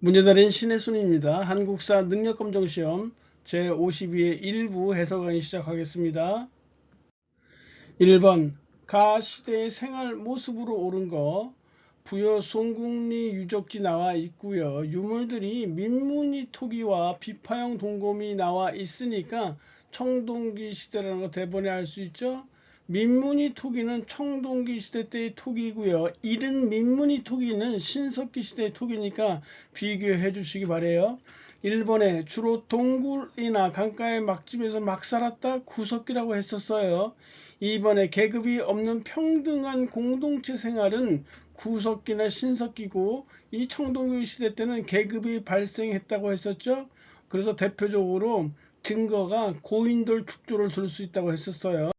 문제달인 신혜순입니다. 한국사 능력검정시험 제52의 1부 해설 강의 시작하겠습니다. 1번 가 시대의 생활 모습으로 옳은 거 부여 송국리 유적지 나와 있고요. 유물들이 민무늬 토기와 비파형 동검이 나와 있으니까 청동기 시대라는 거 대번에 알 수 있죠. 민무늬 토기는 청동기 시대 때의 토기고요. 이른 민무늬 토기는 신석기 시대의 토기니까 비교해 주시기 바래요. 1번에 주로 동굴이나 강가의 막집에서 막 살았다 구석기라고 했었어요. 2번에 계급이 없는 평등한 공동체 생활은 구석기나 신석기고, 이 청동기 시대 때는 계급이 발생했다고 했었죠. 그래서 대표적으로 증거가 고인돌 축조를 들 수 있다고 했었어요.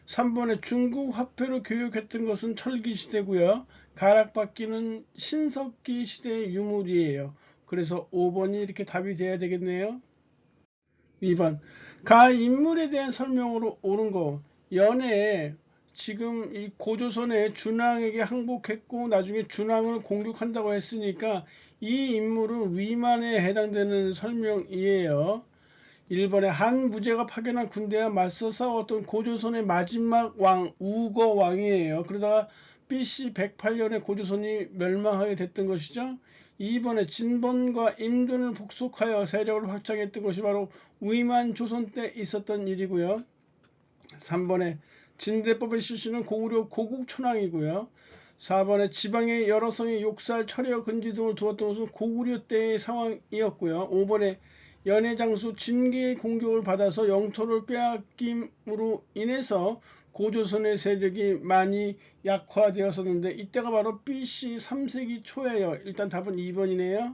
3번에 중국 화폐로 교육했던 것은 철기 시대고요. 가락바퀴는 신석기 시대의 유물이에요. 그래서 5번이 이렇게 답이 돼야 되겠네요. 2번 가 인물에 대한 설명으로 옳은 거, 연애에 지금 이 고조선의 준왕에게 항복했고 나중에 준왕을 공격한다고 했으니까 이 인물은 위만에 해당되는 설명이에요. 1번에 한 무제가 파견한 군대와 맞서 싸웠던 고조선의 마지막 왕 우거왕이에요. 그러다가 BC 108년에 고조선이 멸망하게 됐던 것이죠. 2번에 진번과 임둔을 복속하여 세력을 확장했던 것이 바로 위만 조선 때 있었던 일이고요. 3번에 진대법의 실시는 고구려 고국천왕이고요. 4번에 지방의 여러 성의 욕살, 철여, 근지 등을 두었던 것은 고구려 때의 상황이었고요. 5번에 연해장수 진계의 공격을 받아서 영토를 빼앗김으로 인해서 고조선의 세력이 많이 약화되었었는데 이때가 바로 BC 3세기 초예요. 일단 답은 2번이네요.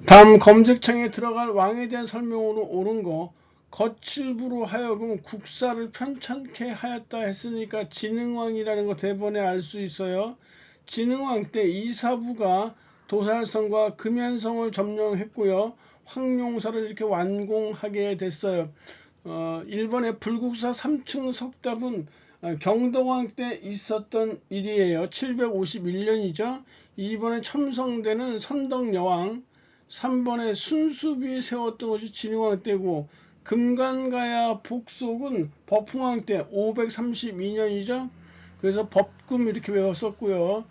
다음 검색창에 들어갈 왕에 대한 설명으로 옳은 거, 거칠부로 하여금 국사를 편찮게 하였다 했으니까 진흥왕이라는 거 대번에 알 수 있어요. 진흥왕 때 이사부가 도살성과 금연성을 점령했고요. 황룡사를 이렇게 완공하게 됐어요. 1번의 불국사 3층 석답은 경동왕 때 있었던 일이에요. 751년이죠. 2번에 첨성대는 선덕여왕, 3번에 순수비 세웠던 것이 진흥왕 때고, 금관가야 복속은 법흥왕 때 532년이죠. 그래서 법금 이렇게 외웠었고요.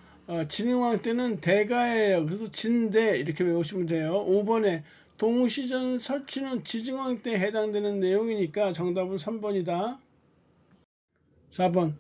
진흥왕 때는 대가예요. 그래서 진대 이렇게 외우시면 돼요. 5번에 동시전 설치는 지증왕 때 해당되는 내용이니까 정답은 3번이다. 4번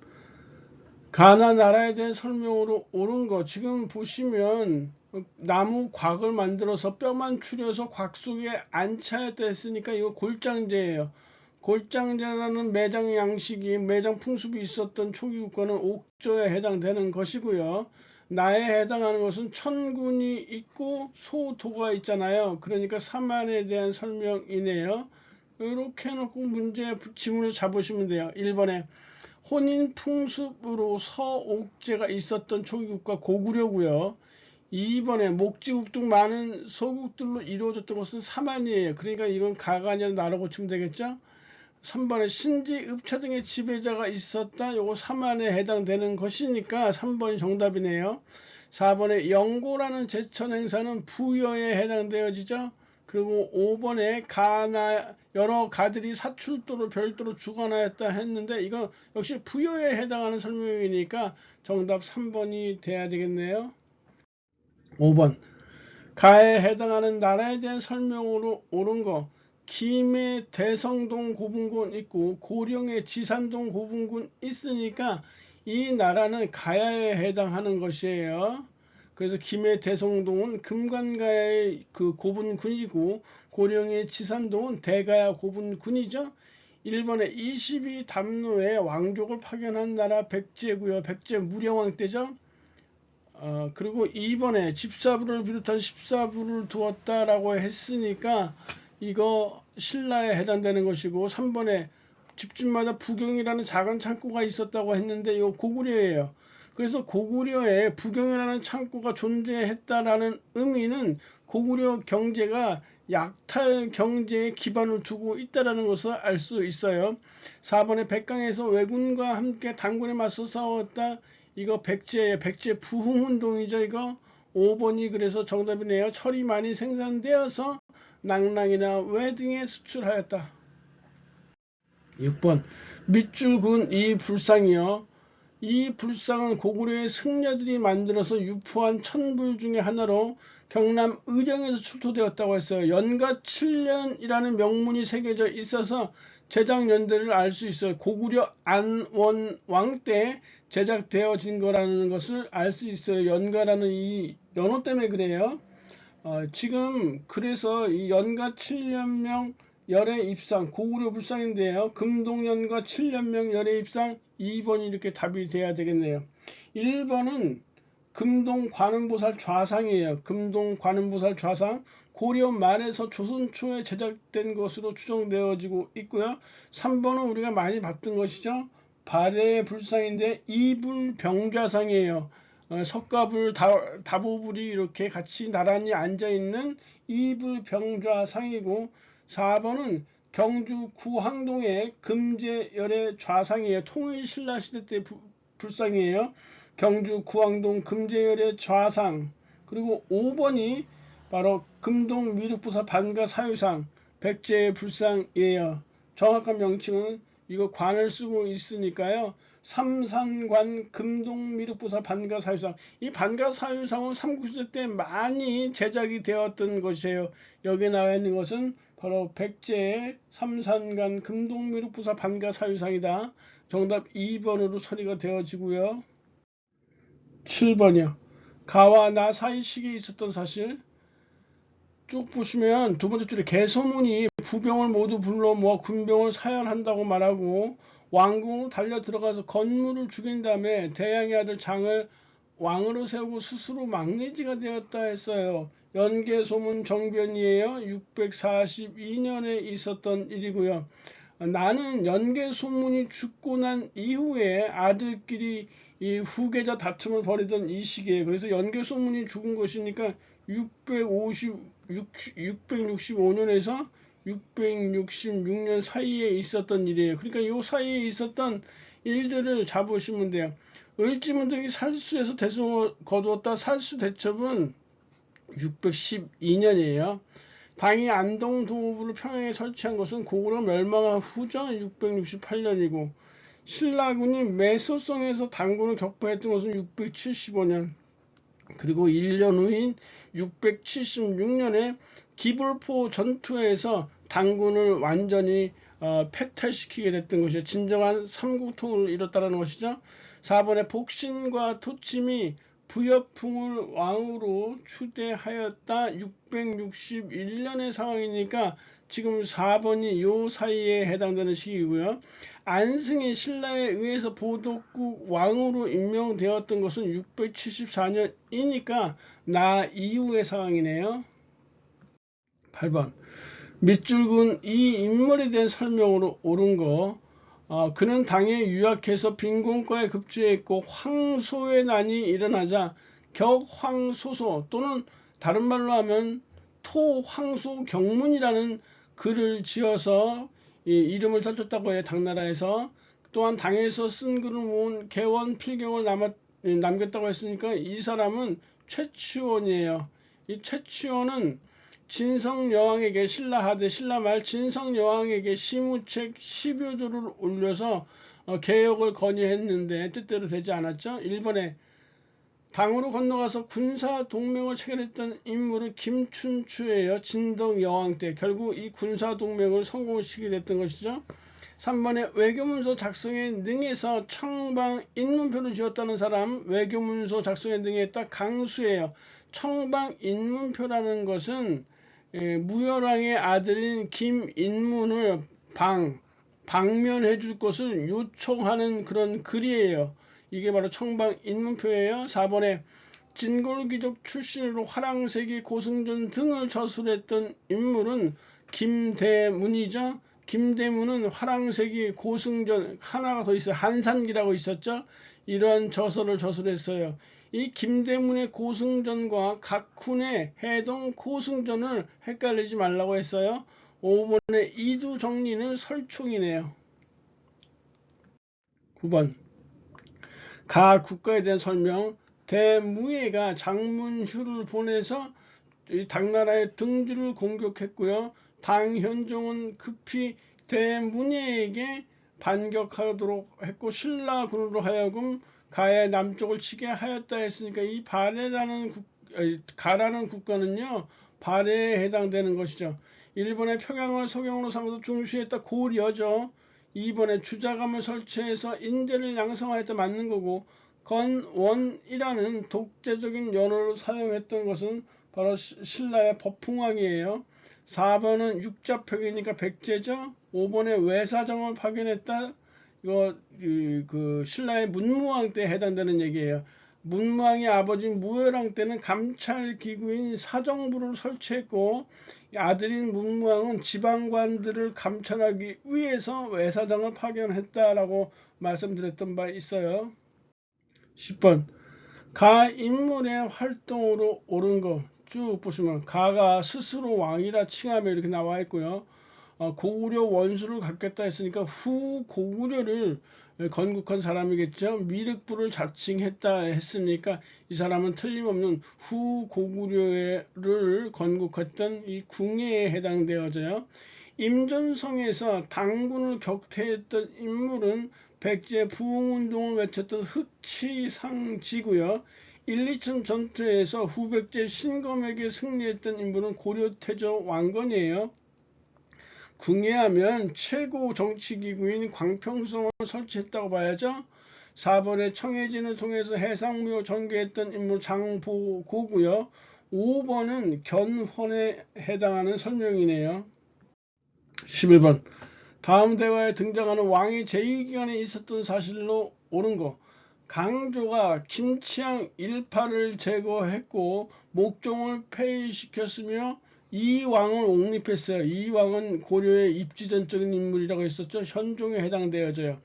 가나 나라에 대한 설명으로 옳은 거, 지금 보시면 나무 곽을 만들어서 뼈만 추려서 곽 속에 안치하였다 했으니까 이거 골장제예요. 골장제라는 매장 양식이, 매장 풍습이 있었던 초기 국가는 옥조에 해당되는 것이고요. 나에 해당하는 것은 천군이 있고 소도가 있잖아요. 그러니까 사만에 대한 설명이네요. 이렇게 해놓고 문제 지문을 잡으시면 돼요. 1번에 혼인 풍습으로 서옥제가 있었던 초기국가 고구려고요. 2번에 목지국 등 많은 서국들로 이루어졌던 것은 사만이에요. 그러니까 이건 가가 아니라 나로 고치면 되겠죠. 3번에 신지, 읍차 등의 지배자가 있었다. 요거 사만에 해당되는 것이니까 3번이 정답이네요. 4번에 영고라는 제천 행사는 부여에 해당되어지죠. 그리고 5번에 가나 여러 가들이 사출도로 별도로 주관하였다 했는데 이건 역시 부여에 해당하는 설명이니까 정답 3번이 돼야 되겠네요. 5번 가에 해당하는 나라에 대한 설명으로 옳은 거, 김해 대성동 고분군 있고 고령의 지산동 고분군 있으니까 이 나라는 가야에 해당하는 것이에요. 그래서 김해 대성동은 금관가야의 그 고분군이고 고령의 지산동은 대가야 고분군이죠. 1번에 22 담로에 왕족을 파견한 나라 백제고요. 백제 무령왕 때죠. 그리고 2번에 집사부를 비롯한 14부를 두었다라고 했으니까 이거 신라에 해당되는 것이고, 3번에 집집마다 부경이라는 작은 창고가 있었다고 했는데 이거 고구려예요. 그래서 고구려에 부경이라는 창고가 존재했다라는 의미는 고구려 경제가 약탈 경제에 기반을 두고 있다라는 것을 알 수 있어요. 4번에 백강에서 왜군과 함께 단군에 맞서 싸웠다. 이거 백제 부흥운동이죠. 이거 5번이 그래서 정답이네요. 철이 많이 생산되어서 낭랑이나 왜 등에 수출하였다. 6번 밑줄 그은 이 불상이요. 이 불상은 고구려의 승려들이 만들어서 유포한 천불 중의 하나로 경남 의령에서 출토되었다고 했어요. 연가 7년이라는 명문이 새겨져 있어서 제작 연대를 알 수 있어요. 고구려 안원왕 때 제작되어진 거라는 것을 알 수 있어요. 연가라는 이 연호 때문에 그래요. 지금 그래서 이 연가 7년명 열애 입상 고구려 불상인데요. 금동연가 7년명 열애 입상 2번이 이렇게 답이 돼야 되겠네요. 1번은 금동 관음보살 좌상이에요. 금동 관음보살 좌상 고려 말에서 조선 초에 제작된 것으로 추정되어지고 있고요. 3번은 우리가 많이 봤던 것이죠. 발해 불상인데 이불병좌상이에요. 석가불 다보불이 이렇게 같이 나란히 앉아있는 이불병좌상이고 4번은 경주 구항동의 금제열의 좌상이에요. 통일신라시대 때 불상이에요. 경주 구항동 금제열의 좌상. 그리고 5번이 바로 금동 미륵보살 반가사유상 백제의 불상이에요. 정확한 명칭은 이거 관을 쓰고 있으니까요. 삼산관 금동미륵보살 반가사유상. 이 반가사유상은 삼국시대 때 많이 제작이 되었던 것이에요. 여기에 나와 있는 것은 바로 백제의 삼산관 금동미륵보살 반가사유상이다. 정답 2번으로 처리가 되어지고요. 7번이요. 가와 나 사이 시기에 있었던 사실. 쭉 보시면 두 번째 줄에 개소문이 부병을 모두 불러 모아 군병을 사열한다고 말하고 왕궁으로 달려 들어가서 건물을 죽인 다음에 대양의 아들 장을 왕으로 세우고 스스로 막내지가 되었다 했어요. 연개소문 정변이에요. 642년에 있었던 일이고요. 나는 연개소문이 죽고 난 이후에 아들끼리 이 후계자 다툼을 벌이던 이 시기에 그래서 연개소문이 죽은 것이니까 665년에서 666년 사이에 있었던 일이에요. 그러니까 이 사이에 있었던 일들을 잡으시면 돼요. 을지문덕이 살수에서 대승을 거두었다. 살수 대첩은 612년이에요. 당이 안동도읍을 평양에 설치한 것은 고구려 멸망한 후죠. 668년이고 신라군이 매소성에서 당군을 격파했던 것은 675년. 그리고 1년 후인 676년에 기불포 전투에서 당군을 완전히 패퇴시키게 됐던 것이죠. 진정한 삼국통을 이뤘다는 것이죠. 4번에 복신과 토침이 부여풍을 왕으로 추대하였다. 661년의 상황이니까 지금 4번이 요 사이에 해당되는 시기고요. 안승이 신라에 의해서 보덕국 왕으로 임명되었던 것은 674년이니까 나 이후의 상황이네요. 8번 밑줄 그은 이 인물에 대한 설명으로 옳은 거 그는 당에 유약해서 빈곤과에 급주했고 황소의 난이 일어나자 격황소소 또는 다른 말로 하면 토황소경문이라는 글을 지어서 이름을 떨쳤다고 해요. 당나라에서. 또한 당에서 쓴 글을 모은 개원 필경을 남겼다고 했으니까 이 사람은 최치원이에요. 이 최치원은 진성여왕에게 신라하되 신라말 진성여왕에게 시무책 10여조를 올려서 개혁을 건의했는데 뜻대로 되지 않았죠. 1번에 당으로 건너가서 군사 동맹을 체결했던 인물은 김춘추예요. 진덕여왕 때 결국 이 군사 동맹을 성공시키게 됐던 것이죠. 3번에 외교문서 작성에 능해서 청방 인문표를 지었다는 사람 외교문서 작성에 능했다. 강수예요. 청방 인문표라는 것은 무열왕의 아들인 김인문을 방면해 줄 것을 요청하는 그런 글이에요. 이게 바로 청방 인문표예요. 4번에 진골귀족 출신으로 화랑세기 고승전 등을 저술했던 인물은 김대문이죠. 김대문은 화랑세기 고승전 하나가 더 있어요. 한산기라고 있었죠. 이러한 저서를 저술했어요. 이 김대문의 고승전과 각훈의 해동 고승전을 헷갈리지 말라고 했어요. 5번의 이두정리는 설총이네요. 9번 가 국가에 대한 설명 대무예가 장문휴를 보내서 당나라의 등주를 공격했고요. 당현종은 급히 대문예에게 반격하도록 했고 신라군으로 하여금 가의 남쪽을 치게 하였다 했으니까 이 가라는 국가는요 발해에 해당되는 것이죠. 일본의 평양을 서경으로 삼아서 중시했다 고려죠. 이번에 주자감을 설치해서 인재를 양성하였다 맞는 거고 건원이라는 독재적인 연호를 사용했던 것은 바로 신라의 법풍왕이에요. 4번은 육자표기니까 백제죠. 5번에 외사정을 파견했다. 이거 그 신라의 문무왕 때 해당되는 얘기예요. 문무왕의 아버지 무열왕 때는 감찰기구인 사정부를 설치했고 아들인 문무왕은 지방관들을 감찰하기 위해서 외사장을 파견했다라고 말씀드렸던 바 있어요. 10번 가 인물의 활동으로 옳은 거 쭉 보시면 가가 스스로 왕이라 칭하며 이렇게 나와 있고요. 고구려 원수를 갚겠다 했으니까 후 고구려를 건국한 사람이겠죠. 미륵부를 자칭했다 했으니까 이 사람은 틀림없는 후 고구려를 건국했던 이 궁예에 해당되어져요. 임전성에서 당군을 격퇴했던 인물은 백제 부흥운동을 외쳤던 흑치상지고요. 1, 2천 전투에서 후백제 신검에게 승리했던 인물은 고려태조 왕건이에요. 궁예하면 최고 정치기구인 광평성을 설치했다고 봐야죠. 4번에 청해진을 통해서 해상무역 전개했던 인물 장보고고요. 5번은 견훤에 해당하는 설명이네요. 11번 다음 대화에 등장하는 왕이 제2기간에 있었던 사실로 옳은 거 강조가 김치향 일파를 제거했고 목종을 폐위시켰으며 이 왕을 옹립했어요. 이 왕은 고려의 입지전적인 인물이라고 했었죠. 현종에 해당되어져요.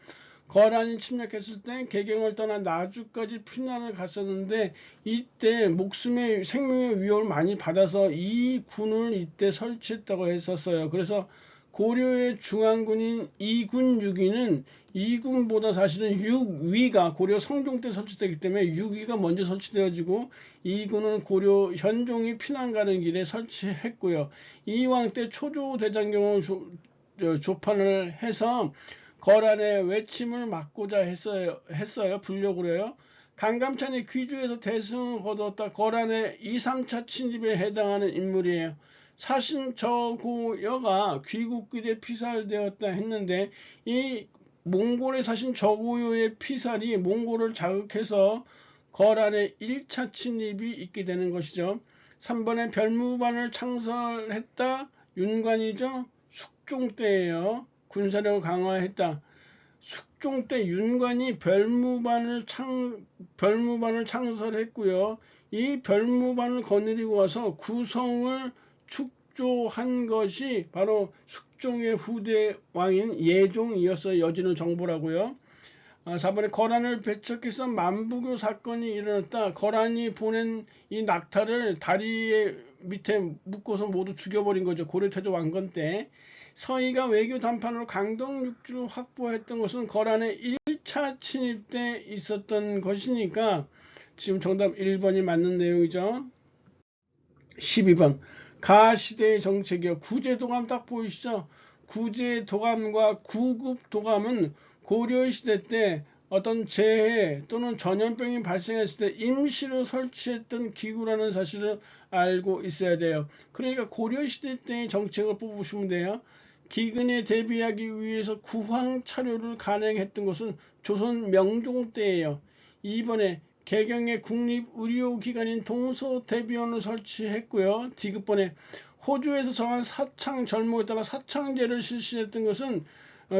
거란이 침략했을 때 개경을 떠나 나주까지 피난을 갔었는데 이때 목숨의 생명의 위협을 많이 받아서 이 군을 이때 설치했다고 했었어요. 그래서 고려의 중앙군인 2군 6위는 2군보다 사실은 6위가 고려 성종 때 설치되기 때문에 6위가 먼저 설치되어지고 2군은 고려 현종이 피난 가는 길에 설치했고요. 이왕 때 초조대장경을 조판을 해서 거란의 외침을 막고자 했어요. 불려그래요. 강감찬이 귀주에서 대승을 거두었다. 거란의 2, 3차 침입에 해당하는 인물이에요. 사신저고여가 귀국길에 피살되었다 했는데 이 몽골에 사신 저고요의 피살이 몽골을 자극해서 거란의 1차 침입이 있게 되는 것이죠. 3번에 별무반을 창설했다. 윤관이죠. 숙종 때예요. 군사력을 강화했다. 숙종 때 윤관이 별무반을 창설했고요. 이 별무반을 거느리고 와서 구성을 축조한 것이 바로 숙종의 후대 왕인 예종이었어요. 여진의 정보라고요. 4번에 거란을 배척해서 만부교 사건이 일어났다. 거란이 보낸 이 낙타를 다리 밑에 묶어서 모두 죽여버린 거죠. 고려태조 왕건 때. 서희가 외교 담판으로 강동 육지를 확보했던 것은 거란의 1차 침입 때 있었던 것이니까 지금 정답 1번이 맞는 내용이죠. 12번 가시대의 정책이요. 구제도감 딱 보이시죠? 구제도감과 구급도감은 고려시대 때 어떤 재해 또는 전염병이 발생했을 때 임시로 설치했던 기구라는 사실을 알고 있어야 돼요. 그러니까 고려시대 때의 정책을 뽑으시면 돼요. 기근에 대비하기 위해서 구황 차료를 간행했던 것은 조선 명종 때예요. 이번에 개경의 국립의료기관인 동서대병원을 설치했고요. 디귿번에 호주에서 정한 사창 절목에 따라 사창제를 실시했던 것은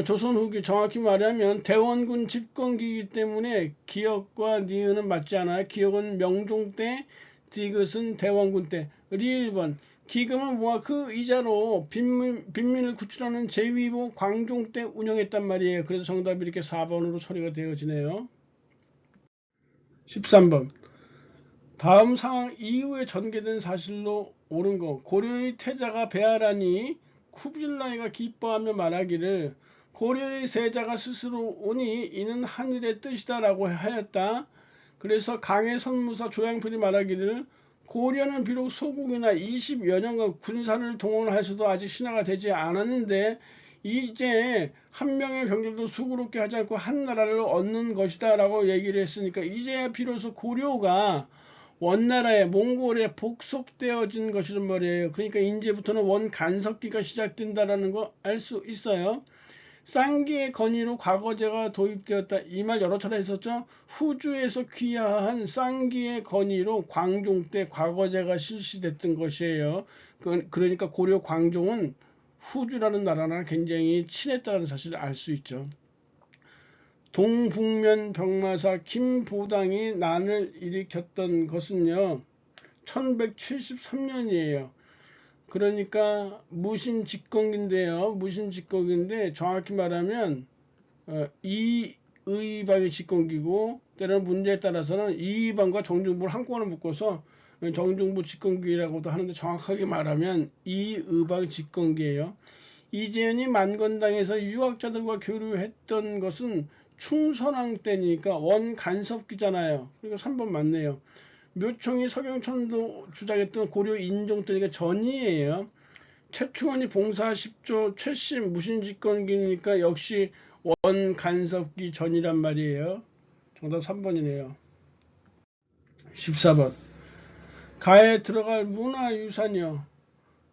조선 후기 정확히 말하면 대원군 집권기이기 때문에 기역과 니은은 맞지 않아요. 기역은 명종 때, 디귿은 대원군 때. 리일번 기금을 모아 그 이자로 빈민을 구출하는 제위보 광종 때 운영했단 말이에요. 그래서 정답이 이렇게 4번으로 처리가 되어지네요. 13번 다음 상황 이후에 전개된 사실로 옳은 거 고려의 태자가 배하라니 쿠빌라이가 기뻐하며 말하기를 고려의 세자가 스스로 오니 이는 하늘의 뜻이다 라고 하였다. 그래서 강해 선무사 조양필이 말하기를 고려는 비록 소국이나 20여 년간 군사를 동원하셔도 아직 신화가 되지 않았는데 이제 한 명의 병력도 수고롭게 하지 않고 한 나라를 얻는 것이다 라고 얘기를 했으니까 이제야 비로소 고려가 원나라의 몽골에 복속되어진 것이란 말이에요. 그러니까 이제부터는 원간섭기가 시작된다라는 거 알 수 있어요. 쌍기의 건의로 과거제가 도입되었다. 이 말 여러 차례 했었죠. 후주에서 귀화한 쌍기의 건의로 광종 때 과거제가 실시됐던 것이에요. 그러니까 고려 광종은 후주라는 나라랑 굉장히 친했다는 사실을 알 수 있죠. 동북면 병마사 김보당이 난을 일으켰던 것은요 1173년이에요. 그러니까 무신직공인데요. 무신직공인데 정확히 말하면 이의방이 직공기고 때로는 문제에 따라서는 이의방과 정중부를 한꺼번에 묶어서 정중부 직공기라고도 하는데 정확하게 말하면 이의방 직공기예요. 이재현이 만건당에서 유학자들과 교류했던 것은 충선왕 때니까 원간섭기잖아요. 그러니까 3번 맞네요. 묘총이 서경천도 주장했던 고려 인종 때니까 전이에요. 최충원이 봉사 10조 최씨 무신직권기니까 역시 원간섭기 전이란 말이에요. 정답 3번이네요. 14번 가에 들어갈 문화유산이요.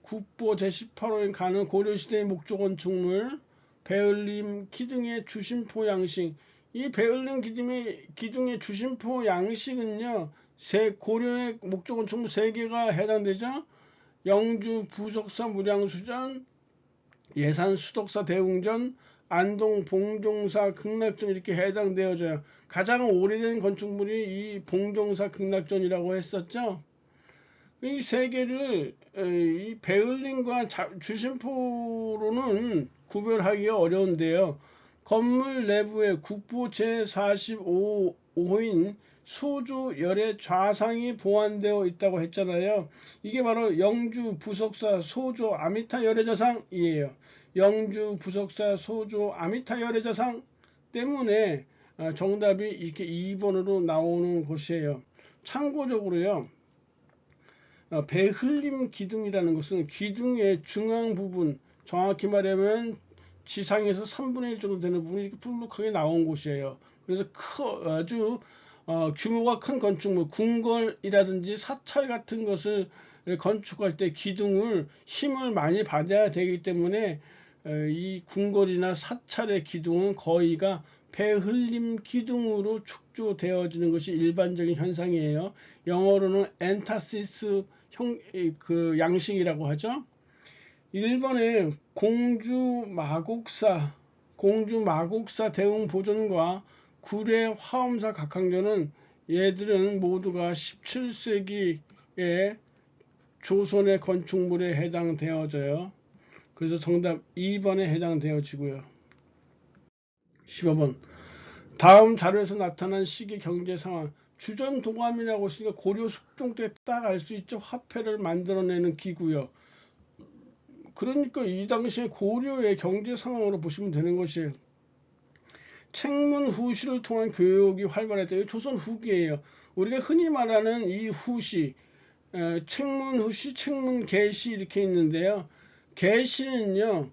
국보 제18호에 가는 고려시대의 목조 건축물 배을림 기둥의 주심포 양식. 이 배을림 기둥의 주심포 양식은요 고려의 목조 건축물 3개가 해당되죠. 영주 부석사 무량수전, 예산 수덕사 대웅전, 안동 봉종사 극락전 이렇게 해당되어져요. 가장 오래된 건축물이 이 봉종사 극락전이라고 했었죠. 이 3개를 이 배을림과 주심포로는 구별하기가 어려운데요. 건물 내부에 국보 제45호인 소조 열의 좌상이 보완되어 있다고 했잖아요. 이게 바로 영주 부석사 소조 아미타 열애자상이에요. 영주 부석사 소조 아미타 열애자상 때문에 정답이 이렇게 2번으로 나오는 것이에요. 참고적으로요. 배흘림 기둥이라는 것은 기둥의 중앙 부분, 정확히 말하면 지상에서 3분의 1 정도 되는 부분이 이렇게 불룩하게 나온 곳이에요. 그래서 아주 규모가 큰 건축물, 궁궐이라든지 사찰 같은 것을 건축할 때 기둥을 힘을 많이 받아야 되기 때문에 이 궁궐이나 사찰의 기둥은 거의가 배흘림 기둥으로 축조되어지는 것이 일반적인 현상이에요. 영어로는 엔타시스 양식이라고 하죠. 1번에 공주마곡사 대웅보존과 구례 화엄사 각항전은 얘들은 모두가 17세기의 조선의 건축물에 해당되어져요. 그래서 정답 2번에 해당되어지고요. 15번 다음 자료에서 나타난 시기 경제 상황. 주전도감이라고 했으니까 고려 숙종 때 딱 알 수 있죠. 화폐를 만들어내는 기구요. 그러니까 이 당시에 고려의 경제 상황으로 보시면 되는 것이에요. 책문 후시를 통한 교육이 활발했다. 조선 후기예요. 우리가 흔히 말하는 이 후시, 책문 후시, 책문 개시 이렇게 있는데요. 개시는요.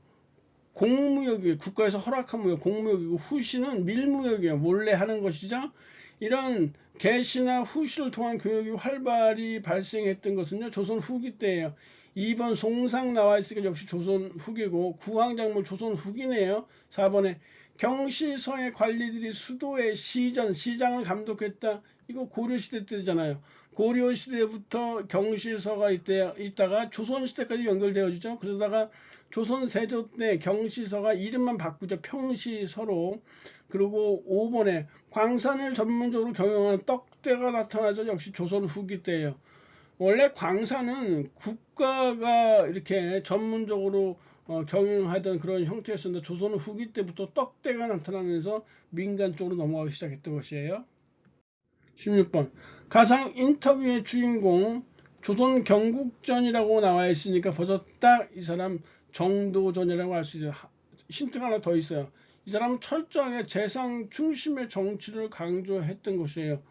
공무역이에요. 국가에서 허락한 무역, 공무역이고 후시는 밀무역이에요. 몰래 하는 것이죠. 이런 개시나 후시를 통한 교육이 활발히 발생했던 것은요. 조선 후기 때예요. 2번 송상 나와 있으니까 역시 조선 후기고 구황작물 조선 후기네요. 4번에 경시서의 관리들이 수도의 시장을 감독했다. 이거 고려시대 때잖아요. 고려시대부터 경시서가 있다가 조선시대까지 연결되어지죠. 그러다가 조선 세조 때 경시서가 이름만 바꾸죠. 평시서로. 그리고 5번에 광산을 전문적으로 경영하는 떡대가 나타나죠. 역시 조선 후기 때예요. 원래 광산은 국가가 이렇게 전문적으로 경영하던 그런 형태였었는데 조선 후기 때부터 떡대가 나타나면서 민간 쪽으로 넘어가기 시작했던 것이에요. 16번 가상 인터뷰의 주인공 조선 경국전이라고 나와 있으니까 벌써 딱 이 사람 정도전이라고 할 수 있어요. 힌트가 하나 더 있어요. 이 사람은 철저하게 재상 중심의 정치를 강조했던 것이에요.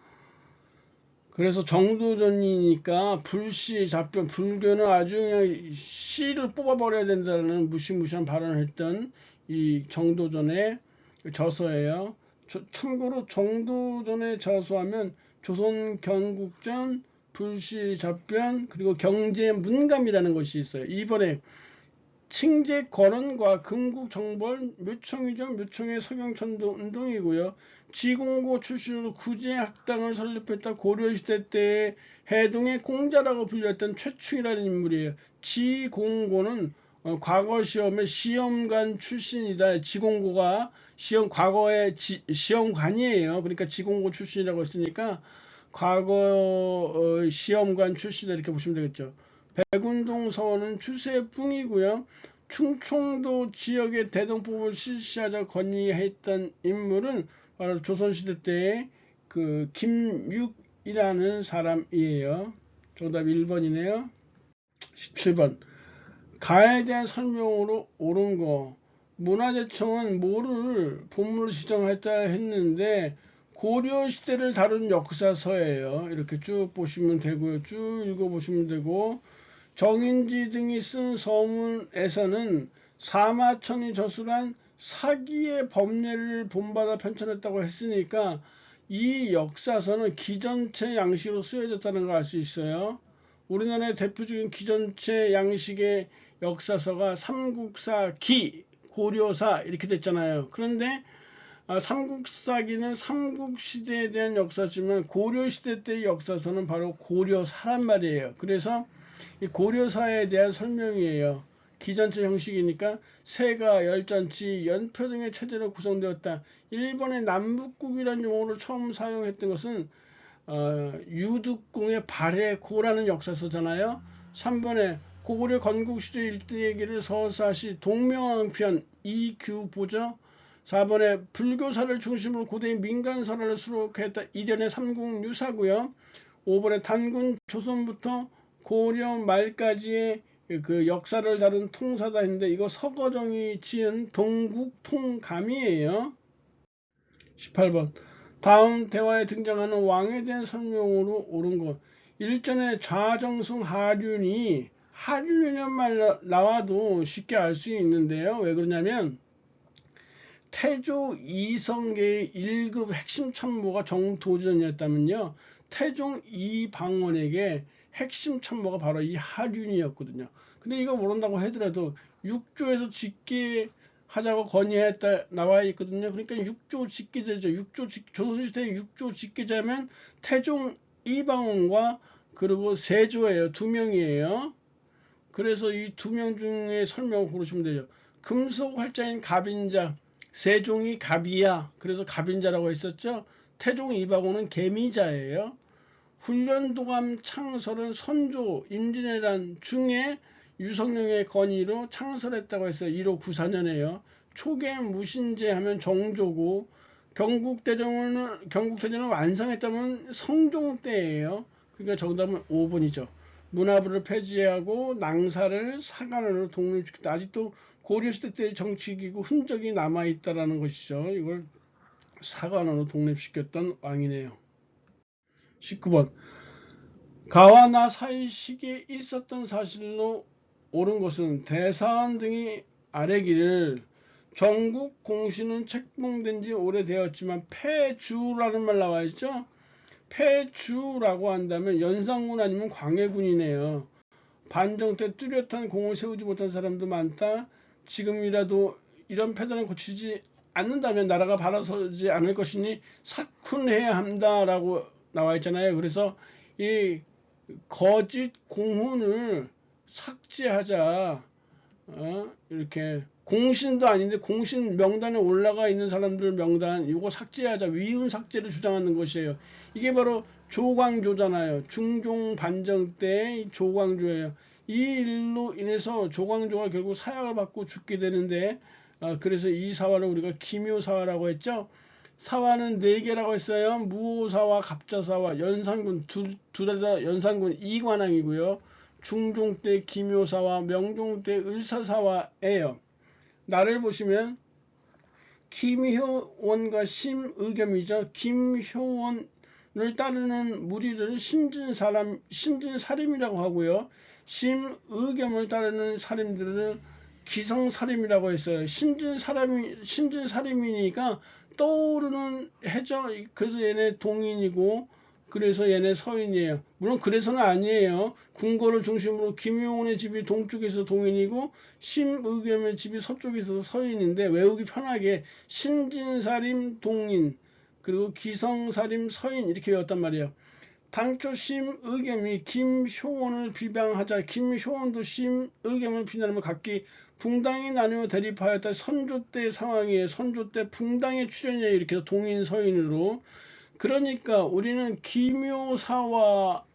그래서 정도전이니까 불시 잡변, 불교는 아주 그냥 씨를 뽑아버려야 된다는 무시무시한 발언을 했던 이 정도전의 저서예요. 참고로 정도전의 저서하면 조선 경국전, 불시 잡변, 그리고 경제 문감이라는 것이 있어요. 이번에 칭제 거론과 금국 정벌 묘청이죠. 묘청의 서경천도 운동이고요. 지공고 출신으로 구제학당을 설립했다. 고려시대 때 해동의 공자라고 불렸던 최충이라는 인물이에요. 지공고는 과거 시험에 시험관 출신이다. 지공고가 과거의 시험관이에요. 그러니까 지공고 출신이라고 했으니까 과거 시험관 출신이다 이렇게 보시면 되겠죠. 백운동 서원은 추세풍이고요. 충청도 지역의 대동법을 실시하자 건의했던 인물은 바로 조선시대 때의 그 김육이라는 사람이에요. 정답 1번이네요. 17번. 가에 대한 설명으로 옳은 거. 문화재청은 뭐를 본물로 지정했다 했는데 고려시대를 다룬 역사서예요. 이렇게 쭉 보시면 되고요. 쭉 읽어보시면 되고 정인지 등이 쓴 서문에서는 사마천이 저술한 사기의 법례를 본받아 편찬했다고 했으니까 이 역사서는 기전체 양식으로 쓰여졌다는 걸 알 수 있어요. 우리나라의 대표적인 기전체 양식의 역사서가 삼국사기, 고려사 이렇게 됐잖아요. 그런데 삼국사기는 삼국시대에 대한 역사지만 고려시대 때의 역사서는 바로 고려사란 말이에요. 그래서 이 고려사에 대한 설명이에요. 기전체 형식이니까 세가, 열잔치, 연표 등의 체제로 구성되었다. 일본의 남북국이라는 용어를 처음 사용했던 것은 유득공의 발해고라는 역사서잖아요. 3번에 고구려 건국시대 일대 얘기를 서사시 동명왕편 이규보죠. 4번에 불교사를 중심으로 고대의 민간설화를 수록했다. 이련의 삼국유사고요. 5번에 단군 조선부터 고려 말까지의 그 역사를 다룬 통사다 했는데 이거 서거정이 지은 동국통감이에요. 18번. 다음 대화에 등장하는 왕에 대한 설명으로 옳은 것. 일전에 좌정승 하륜이란 말 나와도 쉽게 알 수 있는데요. 왜 그러냐면 태조 이성계의 1급 핵심 참모가 정도전이었다면요. 태종 이방원에게 핵심 참모가 바로 이 하륜이었거든요. 근데 이거 모른다고 하더라도 6조에서 직계 하자고 건의했다 나와 있거든요. 그러니까 6조 직계제죠. 조선시대 6조 직계자면 태종 이방원과 그리고 세조예요. 두 명이에요. 그래서 이 두 명 중에 설명을 고르시면 되죠. 금속 활자인 갑인자, 세종이 갑이야. 그래서 갑인자라고 했었죠. 태종 이방원은 개미자예요. 훈련도감 창설은 선조 임진왜란 중에 유성룡의 건의로 창설했다고 했어요. 1594년에요. 초계 무신제 하면 정조고 경국대전을 완성했다면 성종 때예요. 그러니까 정답은 5번이죠. 문화부를 폐지하고 낭사를 사관으로 독립시켰다. 아직도 고려시대 때의 정치기구 흔적이 남아있다라는 것이죠. 이걸 사관으로 독립시켰던 왕이네요. 19번. 가와 나 사이 시기에 있었던 사실로 옳은 것은 대사원 등이 아래기를 전국 공시는 책봉된 지 오래되었지만 폐주라는 말 나와 있죠. 폐주라고 한다면 연산군 아니면 광해군이네요. 반정 때 뚜렷한 공을 세우지 못한 사람도 많다. 지금이라도 이런 패단을 고치지 않는다면 나라가 바라서지 않을 것이니 사쿤해야 한다라고 나와 있잖아요. 그래서 이 거짓 공훈을 삭제하자. 이렇게 공신도 아닌데 공신 명단에 올라가 있는 사람들 명단 이거 삭제하자. 위헌 삭제를 주장하는 것이에요. 이게 바로 조광조잖아요. 중종 반정 때 조광조예요. 이 일로 인해서 조광조가 결국 사약을 받고 죽게 되는데 그래서 이 사화를 우리가 기묘사화라고 했죠. 사화는 4개라고 했어요. 무오사화, 갑자사화, 연산군 둘 다 연산군 이관왕이고요. 중종 때 기묘사화, 명종 때 을사사화예요. 나를 보시면 김효원과 심의겸이죠. 김효원 따르는 무리를 신진사림이라고 하고요. 심의겸을 따르는 사림들을 기성사림이라고 했어요. 신진사림이니까 떠오르는 해죠. 그래서 얘네 동인이고, 그래서 얘네 서인이에요. 물론 그래서는 아니에요. 궁궐을 중심으로 김용훈의 집이 동쪽에서 동인이고 심의겸의 집이 서쪽에서 서인인데, 외우기 편하게 신진사림 동인 그리고 기성사림 서인 이렇게 외웠단 말이에요. 당초 심의겸이 김효원을 비방하자 김효원도 심의겸을 비난하며 각기 붕당이 나누어 대립하였다. 선조 때 상황이에요. 선조 때 붕당의 출현이에요. 이렇게 해서 동인 서인으로. 그러니까 우리는 기묘사화에서,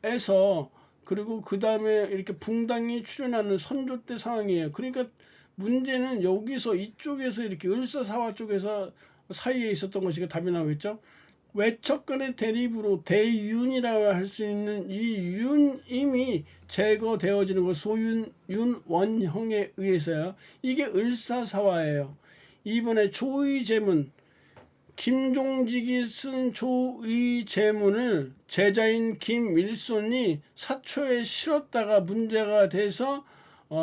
그리고 그 다음에 이렇게 붕당이 출현하는 선조 때 상황이에요. 그러니까 문제는 여기서 이쪽에서 이렇게 을사사화 쪽에서 사이에 있었던 것이 답이 나오겠죠. 외척 간의 대립으로 대윤이라고 할 수 있는 이 윤임이 제거되어지는 것, 소윤, 윤원형에 의해서요. 이게 을사사화예요. 이번에 조의제문, 김종직이 쓴 조의제문을 제자인 김일손이 사초에 실었다가 문제가 돼서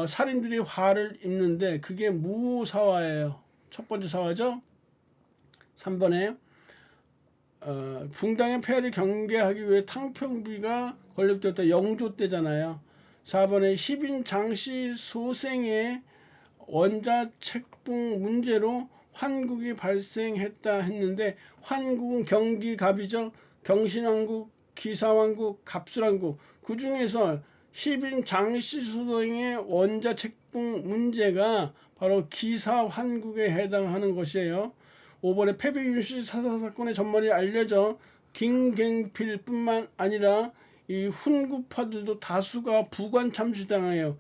살인들이 화를 입는데, 그게 무사화예요. 첫 번째 사화죠. 3번에 붕당의 폐하를 경계하기 위해 탕평비가 건립되었다. 영조 때잖아요. 4번에 희빈 장씨 소생의 원자책봉 문제로 환국이 발생했다 했는데, 환국은 경기갑이죠. 경신왕국, 기사왕국, 갑술왕국. 그 중에서 희빈 장씨 소생의 원자책봉 문제가 바로 기사환국에 해당하는 것이에요. 5번에 패배윤씨 사사사건의 전말이 알려져 김갱필뿐만 아니라 이 훈구파들도 다수가 부관 참시당해요.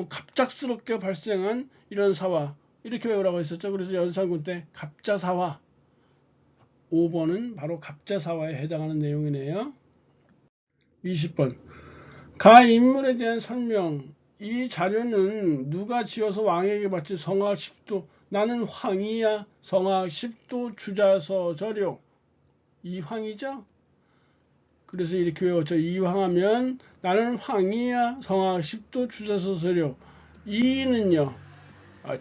갑작스럽게 발생한 이런 사화, 이렇게 외우라고 했었죠. 그래서 연산군 때 갑자사화, 5번은 바로 갑자사화에 해당하는 내용이네요. 20번 가 인물에 대한 설명. 이 자료는 누가 지어서 왕에게 받지? 성악 10도. 나는 황이야. 성악 10도 주자서 저룡. 이황이죠. 그래서 이렇게 외웠죠. 이황하면 나는 황이야. 성악 10도 주자서 저룡. 이는요,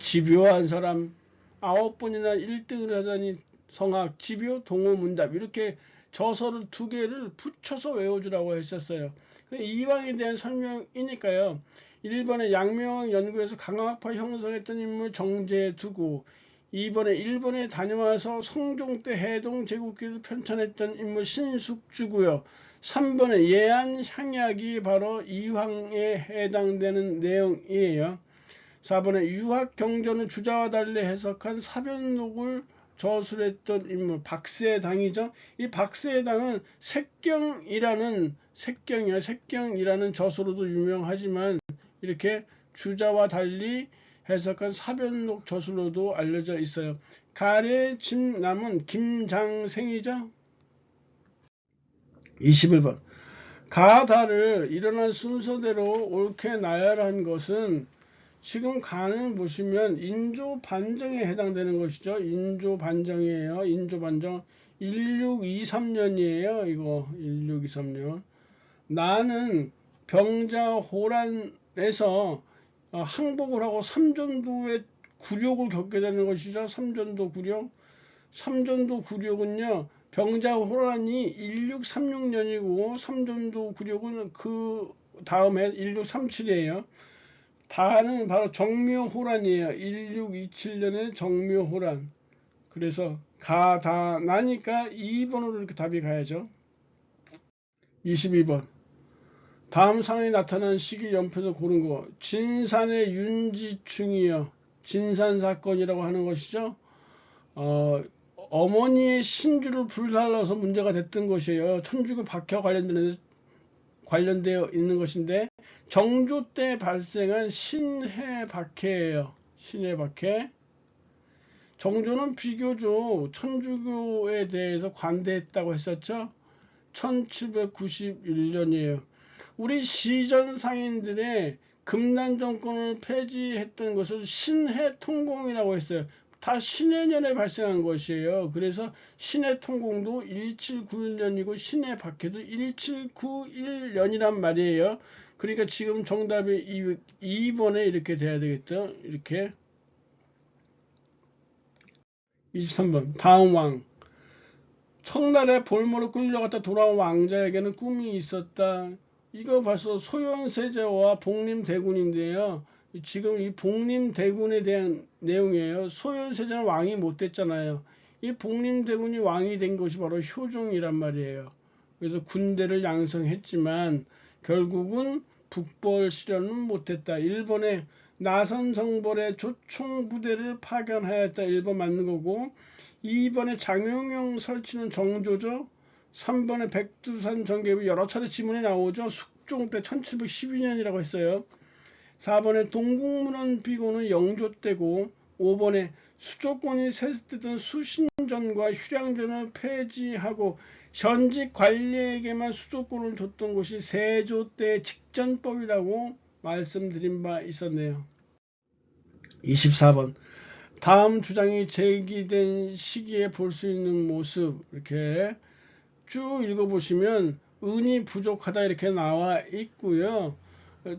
집요한 사람 9번이나 1등을 하다니 성악, 집요, 동호문답 이렇게 저서를 2개를 붙여서 외워주라고 했었어요. 이황에 대한 설명이니까요. 1번에 양명왕 연구에서 강화파 형성했던 인물 정제해 두고, 2번에 일본에 다녀와서 성종 때 해동 제국기를 편찬했던 인물 신숙주고요. 3번에 예안 향약이 바로 이황에 해당되는 내용이에요. 4번에 유학경전을 주자와 달리 해석한 사변록을 저술했던 인물 박세당이죠. 이 박세당은 색경이라는 저수로도 유명하지만, 이렇게 주자와 달리 해석한 사변록 저술로도 알려져 있어요. 가래 진남은 김장생이죠. 21번 가다를 일어난 순서대로 옳게 나열한 것은, 지금 가는 보시면 인조 반정에 해당되는 것이죠. 인조 반정이에요. 인조 반정 1623년이에요. 이거 1623년. 나는 병자호란에서 항복을 하고 삼전도의 굴욕을 겪게 되는 것이죠. 삼전도 굴욕. 삼전도 굴욕은요, 병자호란이 1636년이고 삼전도 굴욕은 그 다음에 1637이에요. 다는 바로 정묘호란이에요. 1627년에 정묘호란. 그래서 가다 나니까 2번으로 이렇게 답이 가야죠. 22번 다음 상황이 나타난 시기 연표에서 고른 거. 진산의 윤지충이요. 진산사건이라고 하는 것이죠. 어머니의 신주를 불살라서 문제가 됐던 것이에요. 천주교 박해와 관련되어 있는 것인데, 정조 때 발생한 신해박해예요. 신해박해. 정조는 비교적 천주교에 대해서 관대했다고 했었죠. 1791년이에요. 우리 시전 상인들의 금난 정권을 폐지했던 것을 신해통공이라고 했어요. 다 신해년에 발생한 것이에요. 그래서 신해 통공도 1791년이고 신해 박해도 1791년이란 말이에요. 그러니까 지금 정답이 2번에 이렇게 돼야 되겠죠. 이렇게 23번 다음 왕. 청나라의 볼모로 끌려갔다 돌아온 왕자에게는 꿈이 있었다. 이거 벌써 소현세자와 복림대군인데요. 지금 이 복림대군에 대한 내용이에요. 소현세자는 왕이 못 됐잖아요. 이 복림대군이 왕이 된 것이 바로 효종이란 말이에요. 그래서 군대를 양성했지만 결국은 북벌 실현은 못했다. 일본의 나선 정벌의 조총 부대를 파견하였다. 1번 맞는 거고, 2번에 장용영 설치는 정조죠. 3번에 백두산 전개비 여러 차례 지문이 나오죠. 숙종 때 1712년이라고 했어요. 4번에 동국문헌 비고는 영조 때고, 5번에 수조권이 세습되던 수신전과 휴량전을 폐지하고 현직 관리에게만 수조권을 줬던 것이 세조 때 직전법이라고 말씀드린 바 있었네요. 24번 다음 주장이 제기된 시기에 볼 수 있는 모습, 이렇게 쭉 읽어보시면 은이 부족하다 이렇게 나와 있고요.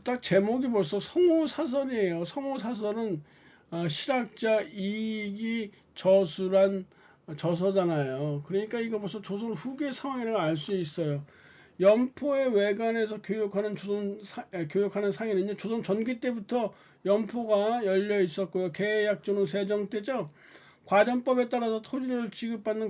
딱 제목이 벌써 성호사설이에요. 성호사설은 실학자 이익이 저술한 저서잖아요. 그러니까 이거 벌써 조선 후기 상황이라는 걸 알 수 있어요. 연포의 외관에서 교역하는 상인은요, 조선 전기 때부터 연포가 열려 있었고요. 계약조는 세종 때죠. 과전법에 따라서 토지를 지급받는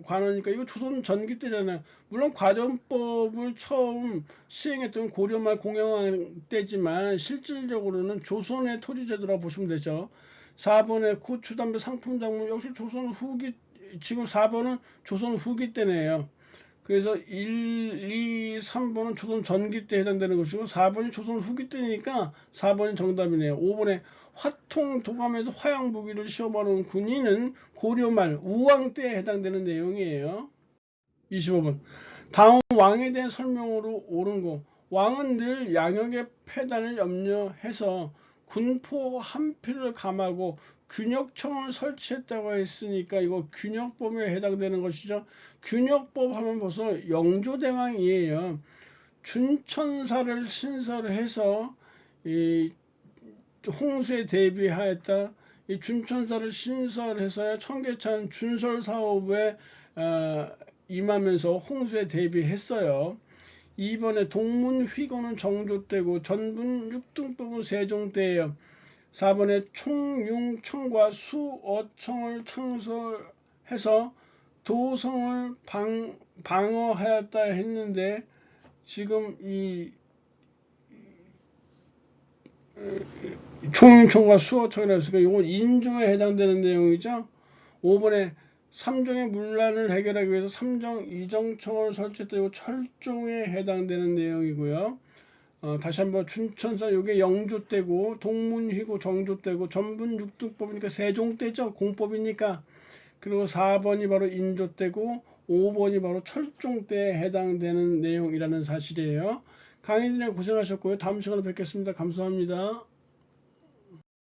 관원이니까 이거 조선 전기 때잖아요. 물론 과전법을 처음 시행했던 고려말 공영왕 때지만 실질적으로는 조선의 토지제도라고 보시면 되죠. 4번에 고추, 담배, 상품, 작물 역시 조선 후기, 지금 4번은 조선 후기 때네요. 그래서 1, 2, 3번은 조선 전기 때 해당되는 것이고 4번이 조선 후기 때니까 4번이 정답이네요. 5번에 화통 도감에서 화양무기를 시험하는 군인은 고려말 우왕 때에 해당되는 내용이에요. 25번 다음 왕에 대한 설명으로 옳은 거. 왕은 늘 양역의 패단을 염려해서 군포 한 필을 감하고 균역청을 설치했다고 했으니까 이거 균역법에 해당되는 것이죠. 균역법 하면 벌써 영조대왕이에요. 춘천사를 신설해서 이 홍수에 대비하였다. 이 춘천사를 신설해서 청계천 준설 사업에 임하면서 홍수에 대비했어요. 2번에 동문휘고는 정조 때고 전분 육등법은 세종 때예요. 4번에 총융청과 수어청을 창설해서 도성을 방어하였다 했는데 지금 이 총융청과 수어청이라고 했으니까 이건 인종에 해당되는 내용이죠. 5번에 삼종의 문란을 해결하기 위해서 삼종 이정청을 설치했고 철종에 해당되는 내용이고요. 다시 한번 춘천사 요게 영조 때고 동문휘고 정조 때고 전분 육등법이니까 세종 때죠. 공법이니까. 그리고 4번이 바로 인조 때고 5번이 바로 철종 때에 해당되는 내용이라는 사실이에요. 강의진에 고생하셨고요. 다음 시간에 뵙겠습니다. 감사합니다.